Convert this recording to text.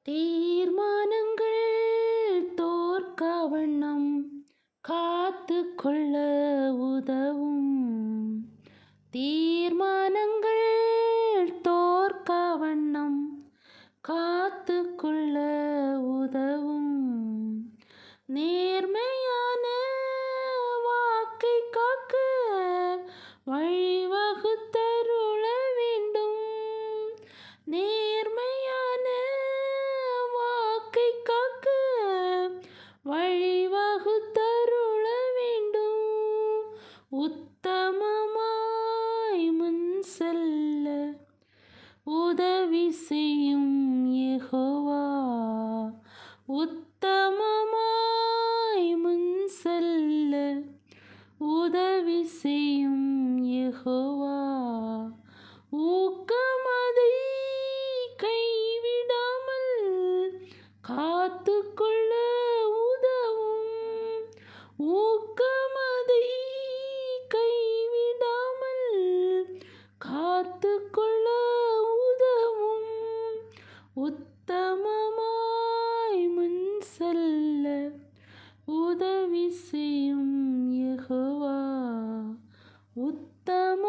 தீர்மானங்கள் தோற்கவண்ணம் காத்து கொள்ள உதவும். தீர்மானங்கள் தோற்கவண்ணம் காத்து கொள்ள உதவும். நேர்மையான வாக்கை காக்க வழிவகுத்தருள வேண்டும். நேர்மையான வாக்கை காக்க வழிவகுத்தருள வேண்டும். உத்தமமாய் முன் செல்ல உதவி செய்யும் யெகோவா. உத்தமமாய் முன் செல்ல உதவி செய்யும் யெகோவா. ஊக்கமதை கைவிடாமல் காத்து கொள்ள உதவும். ஊக்கமதை கைவிடாமல் காத்து கொள்ள உதவும். உத்தமமாய் முன் செல்ல உதவி செய்யும் யெகோவா. உத்தம